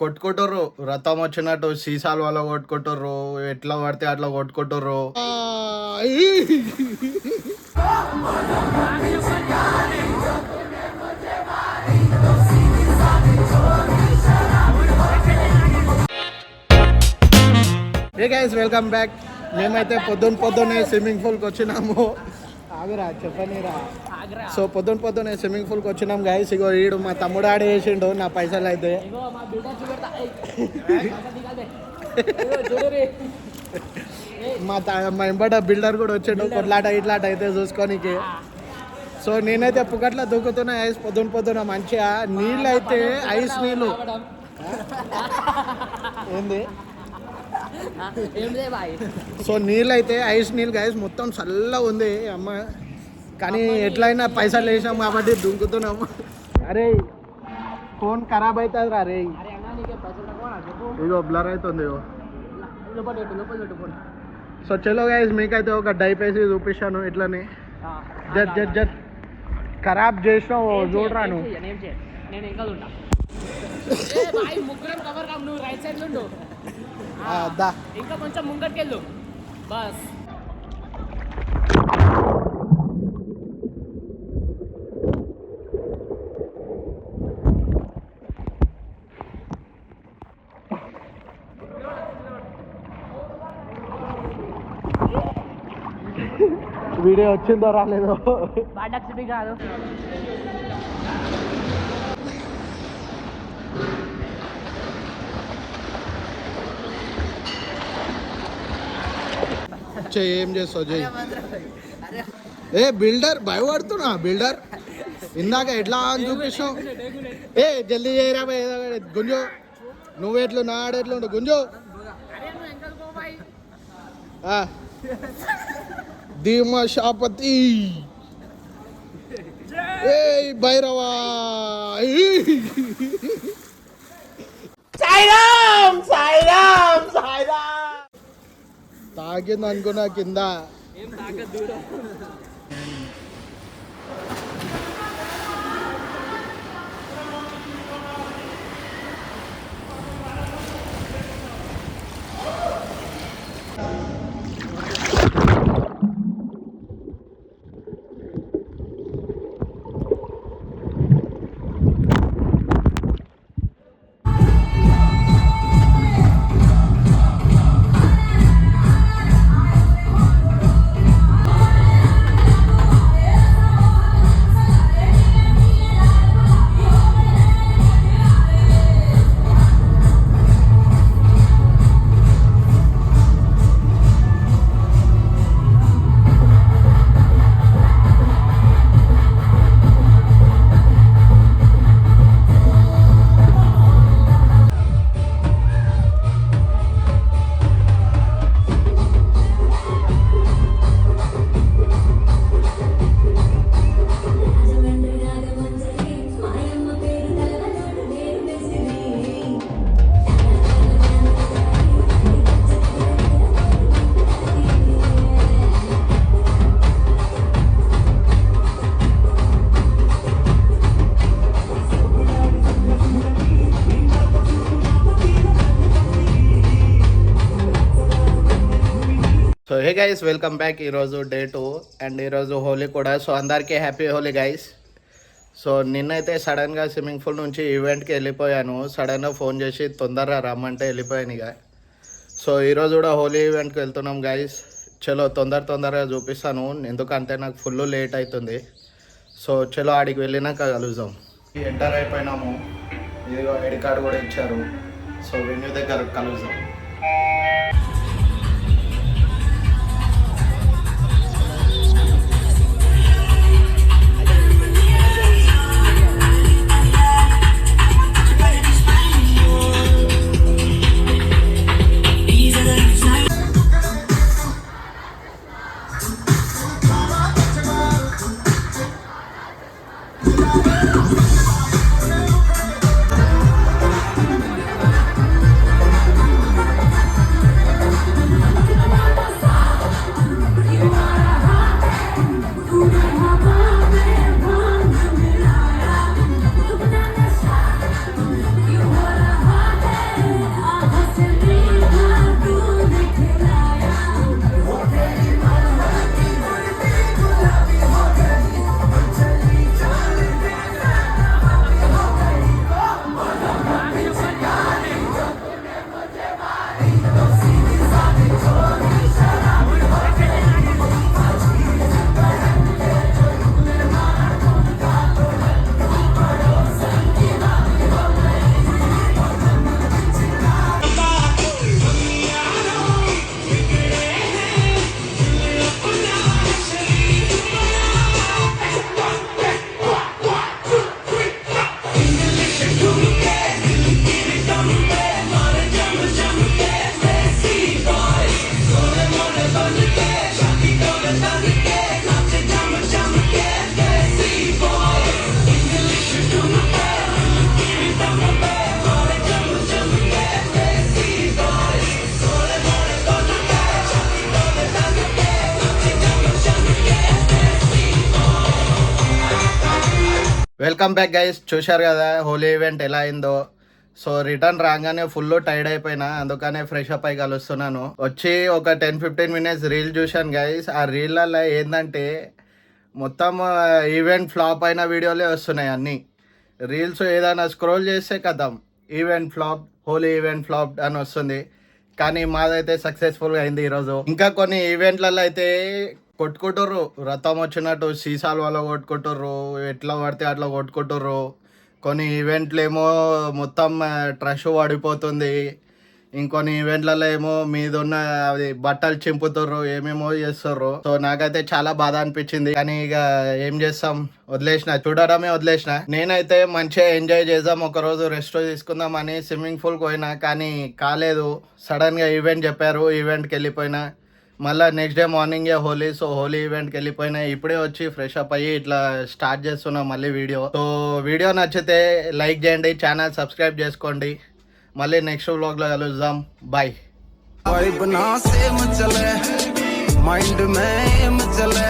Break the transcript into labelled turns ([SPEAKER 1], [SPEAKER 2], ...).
[SPEAKER 1] కొట్టుకుంటుర్రు రథం వచ్చినట్టు సీసాల వల్ల కొట్టుకుంటుర్రు, ఎట్లా పడితే అట్లా కొట్టుకుంటుర్రు. Hey guys, welcome back. మేమైతే పొద్దున్నే స్విమ్మింగ్ పూల్కి వచ్చినాము. ఆగురా చెప్పనిరా. సో పొద్దున్నే స్విమ్మింగ్ పూల్కి వచ్చినాం గైస్. ఇగో ఈడు మా తమ్ముడు ఆడ వేసిండు నా పైసలు అయితే. మా ఎంబడ బిల్డర్ కూడా వచ్చిండు కొట్లాట ఇట్లాట అయితే చూసుకోనికి. సో నేనైతే పుకట్లా దూకుతున్నా ఐస్ పొద్దున మంచిగా. నీళ్ళు అయితే ఐస్ నీళ్ళు ఏంది. సో నీళ్ళు అయితే ఐస్ నీళ్ళు గైస్, మొత్తం చల్లగా ఉంది అమ్మ. కానీ ఎట్లయినా పైసలు వేసాం కాబట్టి దుంకుతున్నాము. అరే ఫోన్ ఖరాబ్ అవుతుంది రా రే. ఇగో బ్లర్ అవుతుంది. సో చలో గైస్, మీకైతే ఒక డైప్ వేసి చూపిస్తాను ఇట్లని. జడ్ ఖరాబ్ చేసినావు చూడరాను.
[SPEAKER 2] ఇంకా కొంచెం ముంగట్కెళ్ళు బస్.
[SPEAKER 1] వీడియో వచ్చిందో రాలేదో
[SPEAKER 2] కాదు.
[SPEAKER 1] ఏం చేస్తావు చెయ్యి. ఏ బిల్డర్ భయపడుతున్నా. బిల్డర్ ఇందాక ఎట్లా అని చూపిస్తావు. ఏ జల్దీ చేయరా గుంజు. నువ్వెట్లు నా ఆడెట్లు ఉండు గుంజు. ధీమా షాపతి ఏ భైరవా. తాకింది అనుకున్నా కింద. So hey guys, welcome back. ఈరోజు డే 2 అండ్ ఈరోజు హోలీ కూడా. సో అందరికీ హ్యాపీ హోలీ గైస్. సో నిన్నైతే సడన్గా స్విమ్మింగ్ పూల్ నుంచి ఈవెంట్కి వెళ్ళిపోయాను. సడన్గా ఫోన్ చేసి తొందరగా రమ్మంటే వెళ్ళిపోయాను ఇక. సో ఈరోజు కూడా హోలీ ఈవెంట్కి వెళ్తున్నాం గైస్. చలో తొందరగా చూపిస్తాను, ఎందుకంటే నాకు ఫుల్ లేట్ అవుతుంది. సో చలో ఆడికి వెళ్ళినాక కలుద్దాం. ఎంటర్ అయిపోయినాము. ఇదిగో ఐడి కార్డు కూడా ఇచ్చారు. సో వెన్యూ దగ్గర కలుద్దాం. Welcome back guys. చూశారు కదా హోలీ ఈవెంట్ ఎలా అయిందో. సో రిటర్న్ రాగానే ఫుల్ టైర్డ్ అయిపోయినా, అందుకనే ఫ్రెష్ అప్ అయి కలుస్తున్నాను. వచ్చి ఒక 10-15 మినిట్స్ రీల్ చూశాను గైస్. ఆ రీళ్ళల్లో ఏంటంటే మొత్తం ఈవెంట్ ఫ్లాప్ అయిన వీడియోలే వస్తున్నాయి అన్నీ. రీల్స్ ఏదైనా స్క్రోల్ చేస్తే కథం event flop, Holi event flop అని వస్తుంది. కానీ మాదైతే సక్సెస్ఫుల్గా అయింది ఈరోజు. ఇంకా కొన్ని ఈవెంట్లలో అయితే కొట్టుకుంటుర్రు, రథం వచ్చినట్టు సీసాల వల్ల కొట్టుకుంటుర్రు, ఎట్లా పడితే అట్లా కొట్టుకుంటుర్రు. కొన్ని ఈవెంట్లు ఏమో మొత్తం ట్రష్ పడిపోతుంది, ఇంకొన్ని ఈవెంట్లలో ఏమో మీద ఉన్న అది బట్టలు చింపుతుర్రు, ఏమేమో చేస్తుర్రు. సో నాకైతే చాలా బాధ అనిపించింది. కానీ ఇక ఏం చేస్తాం, వదిలేసిన, చూడడమే వదిలేసిన. నేనైతే మంచిగా ఎంజాయ్ చేద్దాం, ఒక రోజు రెస్ట్ తీసుకుందాం అని స్విమ్మింగ్ పూల్కి పోయినా, కానీ కాలేదు. సడన్గా ఈవెంట్ చెప్పారు, ఈవెంట్కి వెళ్ళిపోయినా. మళ్ళీ నెక్స్ట్ డే మార్నింగే హోలీ. సో హోలీ ఈవెంట్కి వెళ్ళిపోయినా, ఇప్పుడే వచ్చి ఫ్రెష్ అప్ అయ్యి ఇట్లా స్టార్ట్ చేస్తున్నాం మళ్ళీ వీడియో. సో వీడియో నచ్చితే లైక్ చేయండి, ఛానల్ సబ్స్క్రైబ్ చేసుకోండి. మళ్ళీ నెక్స్ట్ వ్లాగ్లో కలుద్దాం. బాయ్.
[SPEAKER 3] वाइब ना सेम चले माइंड में एम चले